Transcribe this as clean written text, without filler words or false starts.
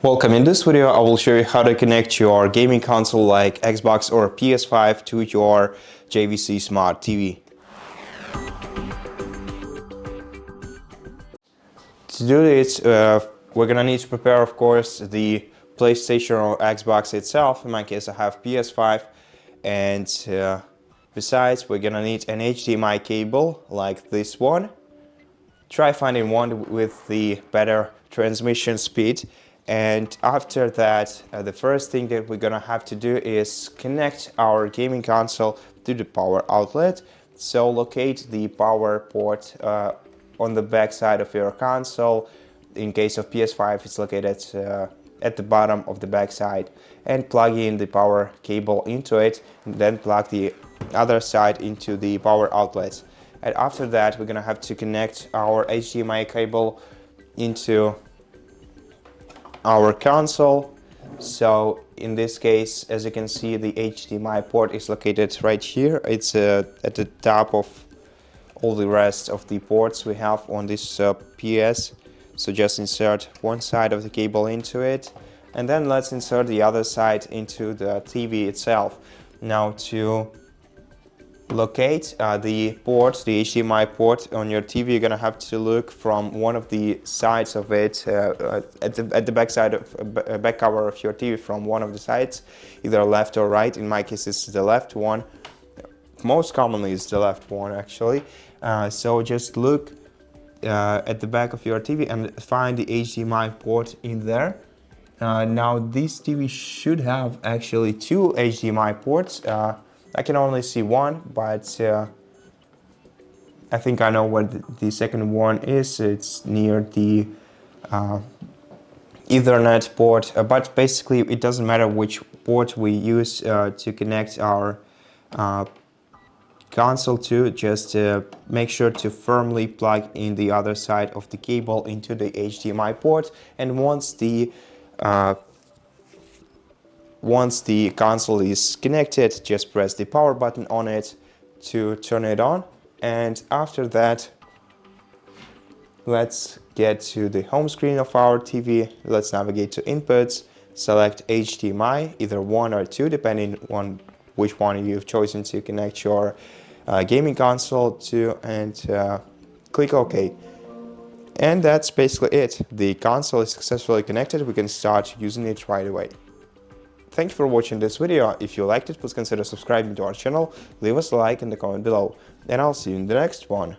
Welcome. In this video, I will show you how to connect your gaming console like Xbox or PS5 to your JVC Smart TV. To do this, we're gonna need to prepare, of course, the PlayStation or Xbox itself. In my case, I have PS5, and besides, we're gonna need an HDMI cable like this one. Try finding one with the better transmission speed. And after that, the first thing that we're gonna have to do is connect our gaming console to the power outlet. So locate the power port on the back side of your console. In case of PS5, it's located at the bottom of the back side, and plug in the power cable into it, and then plug the other side into the power outlet. And after that, we're gonna have to connect our HDMI cable into our console. So in this case, as you can see, the HDMI port is located right here. It's at the top of all the rest of the ports we have on this PS. So just insert one side of the cable into it, and then let's insert the other side into the TV itself. Now to locate the port, the HDMI port on your TV, you're gonna have to look from one of the sides of it, at the back side of back cover of your TV, from one of the sides, either left or right. In my case, it's the left one. Most commonly, it's the left one actually. So just look at the back of your TV and find the HDMI port in there. Now this TV should have actually two HDMI ports. I can only see one, but I think I know where the second one is. It's near the Ethernet port, but basically it doesn't matter which port we use to connect our console to. Just make sure to firmly plug in the other side of the cable into the HDMI port, and once the console is connected, just press the power button on it to turn it on. And after that, let's get to the home screen of our TV. Let's navigate to inputs, select HDMI, either 1 or 2, depending on which one you've chosen to connect your gaming console to, and click OK. And that's basically it. The console is successfully connected. We can start using it right away. Thank you for watching this video. If you liked it, please consider subscribing to our channel, leave us a like in the comment below, and I'll see you in the next one.